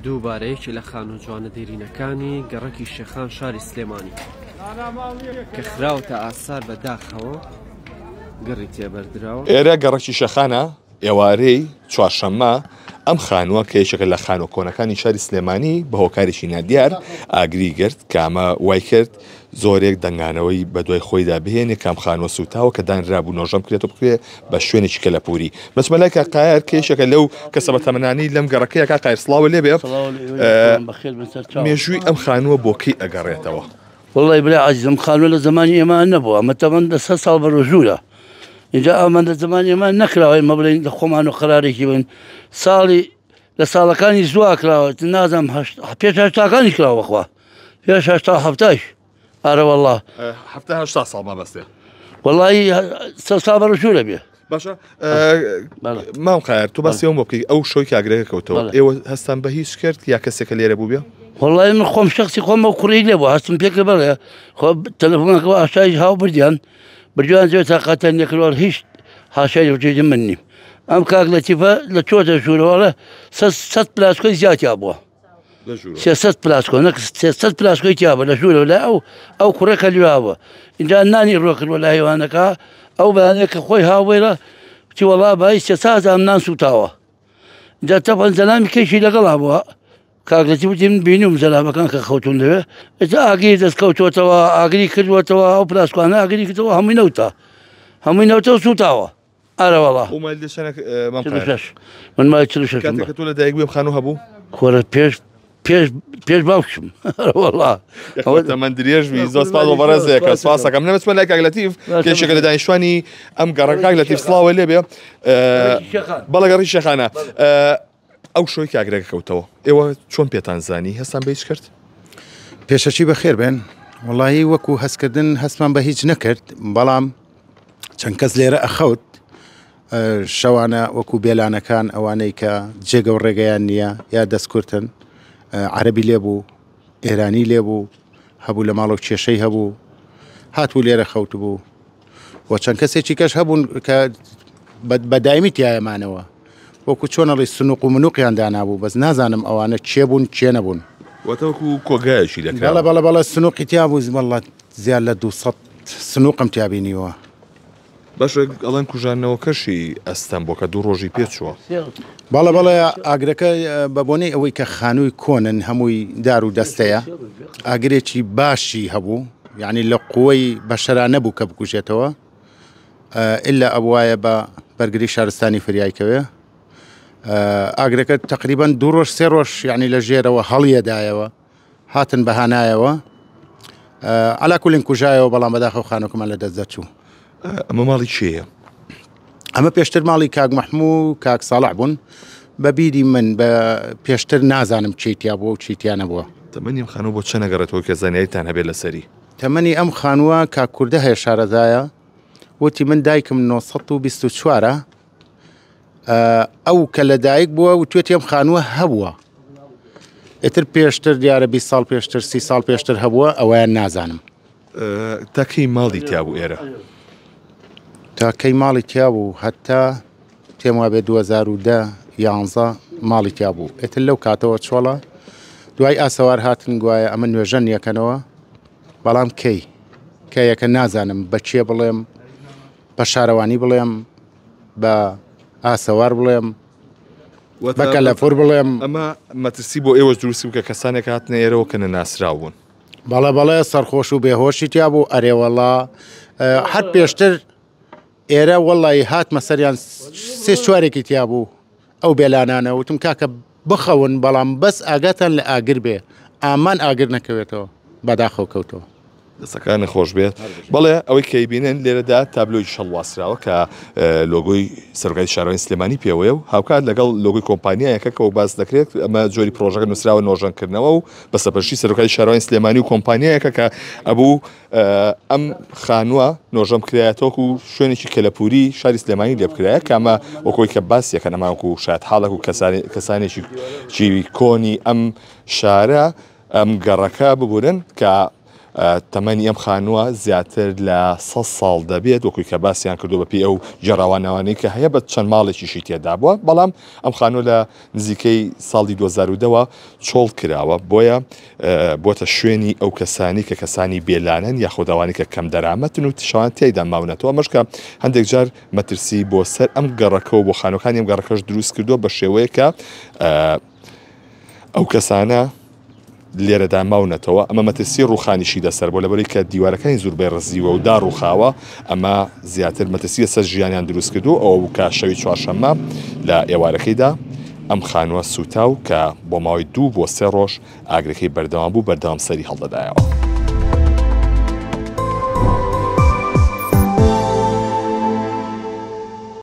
دووبارەیەکی لە خانۆ جوانە دێرینەکانی گەڕەکی شێخان شاری سلێمانی کە خراوەتە ئاسار بەداخەوە گەڕی تێبەردراوە. ئێرە گەڕەکی شێخانە ئێوارەی چوارشەممە ئەم خانووە کە یەکێکە لە خانۆ کۆنەکانی شاری سلێمانی بە هۆکارێکی نادیار ئاگری گرت کامە وای کرد زۆرێک دەنگانەوەی بە دوای خۆیدا بهێنێ کام خانووە سوتاوە کە دانرابوو نۆژەم کرێتەوە بکوێ بە شوێنێکی کەلەپوری. بەچمە لای کاقایر کێشێکە لەو کەسە بە تەمەنانی لەم گەڕەکەیە کاقایر سڵاوە لێ بێ مێژووی ئەم خانووە بۆ کەی ئەگەڕێتەوە؟ والله بلا عزیزم خانووە لە زمانی ئێمە نەبووە، ئەمە تەمەن 100 ساڵ بەڕۆژوورە. اینجا ئەمە لە زمانی ئێمە نەکراوە، ئێمە بڵێن لە خۆمان و قەرارێکی بن ساڵی لە ساڵەکانی زووا کراوە نازانم پێش هەشتاکانی کراوە خوا پێش هەشتا هەفتاش. ئارە والله هەشتا ساڵ مەبەستێ وەڵی 100 ساڵ بەڕۆژوورە بێ. باشە مام خایر تو بەسیەوە بۆ بکەی ئەو شۆی کاگرەکە کەوتەوە ئێوە هەستان بە هیچ کرد یا کەسێکە لێرە بوو بێ؟ والله من خۆم شخصی خۆم ئەو کوڕی لێ بوو هەستم پێکە بەڵێ خۆ تەلەفۆنەکەەوە ئاشایی هاو بردیان زۆر تاقاتیان نەکردوە هیچ هاشای وجێدی من نیم. ئەم کاک لەتیفە لە چۆتە ژوورەوەڵە 100 پلاسکۆی زیاتیا بووە 300 پلاسکۆ نەک 300 پلاسکۆی تیابە لە ژوورەوە لای ئەو کوڕەکە لیواوە. اینجا نانی ڕۆکردوە لە هەیوانەکە ئەو بەیانەیە کە خۆی هاوێرە تی وەڵا بای 300 نان سوتاوە. اینجا تەپەن زەلامی کەیشی لەگەڵا بووە کاگلەتی وتی من بینیم زەلامەکان کە خەوتون لەوێ ئێستا ئاگری دەستکەوتوەتەوە ئاگری کردوەتەوە ئەو پلاسکوانە ئاگری کردەوە هەمووی نەوتە سوتاوە. ئارە وەڵا من مای 46 تۆ لە دایک بێ خانوو هەبوو خۆرە پێش باوکشم وەڵا من درێژوی زۆر سپاس بۆ بەڕێزێکە سپاسەکەم نەمەچمە لای کاگلەتیف کێشێکە لە دانیشتوانی ئەم گەڕە کاگلەتیف سڵاوە لێ بێ بەڵە گەڕی شێخانە ئەو شۆی کاگرەکە کەوتەوە ئێوە چۆن پێتان زانی هەستان بە هیچ کرد؟ پێشەچی بەخێر بێن وەڵایی وەکو هەستکردن هەستمان بە هیچ نەکرد، بەڵام چەند کەس لێرە ئەخەوت شەوانە وەکو بێلانەکان ئەوانەی کە جێگە و ڕێگەیان نییە یا دەستکورتن عەرەبی لێبوو ئێرانی لێبوو هەبوو لە ماڵۆ کێشەی هەبوو هاتبوو لێرە خەوت بوو و چەند کەسێکی کەش هەبوون کە بەدایمی تایەمانەوە وەکو چۆنەڵی سنووق و منوقیان دانابوو بەس نازانم ئەوانە چێ بوون چێ نەبوون وەتەوەکو کۆگایشی لەکرا بەڵە سنووقی تیا بوو زمەڵات زیاد لە 200 سنووقم تیابینیوە. باشە ئەڵەن کوژانەوەکەشی ئەستەم بۆ کە دوو ڕۆژی پێچووە بەڵە ئاگرەکە بە بۆنەی ئەوەی کە خانووی کۆنن هەمووی دار و دەستەیە ئاگرێکی باشی هەبوو یعنی لە قووەی بەشەرا نەبوو کە بکوژێتەوە ئللا ئەوایە بە بەرگری شارستانی فریایکەوێ ئاگرەکە تقریبان 2 ڕۆژ 3 ڕۆژ یعنی لە ژێرەوە هەڵیەدایەوە هاتن بەهانایەوە علاکولین کوژایەوە بەڵام بەداخەو خانووکەمان لە دەست دەچوو. ئەمە ماڵی چییە؟ ئەمە پێشتر ماڵی کاک مەحموو کاک ساڵح بوون بە بیری من بە پێشتر نازانم چیتیا بووە و چیتیانە بووە. تەمەنی ئەم خانوو بۆ چە نەگەڕێتەوە کە زانیاریتان هەبێت لەسەری؟ تەمەنی ئەم خانووە کاک کوردە هەیە شارەزایە وتی من دایکم 924 ئەو کە لە دایک بووە و توێتی ئەم خانووە هەبووە ئێتر پێشتر دیارە 20 ساڵ پێشتر 30 ساڵ پێشتر هەبووە ئەویان نازانم. تاکەی ماڵی تیا بوو ئێرە؟ تاکەی ماڵی تیا بوو هەتا پێم وابێ 2010 ماڵی تیا بوو ئێتر لەو کاتەوە چۆڵە دوای ئاسەوار هاتن گوایە ئەمە نوێژەن یەکەنەوە بەڵام کەیەکە نازانم بەچێ بڵێم بە شارەوانی بڵێم بە ئاسەوار بڵێم بە کەلەفۆر بڵێم. ئەمە مەترسی بۆ ئێوەش دروستی بوو کە کەسانێک هاتنە ئێرەوە کە نەناسراون؟ بەڵێ سەرخۆش و بێهۆشی تیا بوو ئەرێوەڵا هەر پێشتر ئێرە وەڵی هاتمە سەریان 3 چوارێکی تیا بوو ئەو بێلانانە وتم کاکە بخەون بەڵام بەس ئاگاتان لە ئاگر بێ ئامان ئاگر نەکەوێتەوە بەداخەو کەوتەوە دەستەکان خۆش بێت. بەڵێ ئەوەی کەیبینن لێرەدا تابلۆی شەڵواسراوە کە لۆگۆی سەرۆکای شارەوانی سلێمانی پێوەیە و هاوکات لەگەڵ لۆگۆی کۆمپانیایەکە کە باس دەکرێت ئەمە جۆری پرۆژەکە نووسراوە نۆژەنکردنەوە و بەسەرپەرشتی سەرۆکای شارەوانی سلێمانی و کۆمپانیایەکە کە ئەبوو ئەم خانووە نۆژەم کرایەتەوە و شوێنێکی کەلەپوری شاری سلێمانی لێ بکرایە کە ئەمە وەکۆی کە باسیەکە نەماوەکو شاد حاڵک و کەسانێکی کۆنی ئەم شارە ئەم گەڕەکە ببورن کە تەمەنی ئەم خانووە زیاتر لە 100 ساڵ دەبێت وەکوی کە باسییان کردو بەپی ئەو جێڕاوانەوەی کە هەیە بە چەند ماڵێکیشی تێدا بووە بەڵام ئەم خانوو لە نزیکەی ساڵی 2010ەوە چۆڵ کراوە بۆیە بۆتە شوێنی ئەو کەسانی کە کەسانی بێلانن یاخوداوانی کە کەم دەرامەتن و تشوان تێدا ماونەتەوە مەشکە هەندێک جار مەترسی بۆ سەر ئەم گەڕەکەەوە بۆ خانوەکانی ئەم گەڕەکەش دروست کردو بە شێوەیە کە ئەو کەسانە لێرەدا ماونەتەوە ئەمە مەترسی ڕوخانیشی دەسەر بۆ لەبەری کە دیوارەکانی زۆربەی ڕزیوە و داڕوخاوە ئەمە زیاتر مەترسیە سەر ژیانیان دروست کردو ئەو کە شەوی چوارشەممە لە ئێوارەکەیدا ئەم خانووە سوتاو کە بۆ ماوەی 2 بۆ 3 ڕۆژ ئاگرەکەی بەردەوام بوو بەردەوام سەری هەڵدەدایەوە.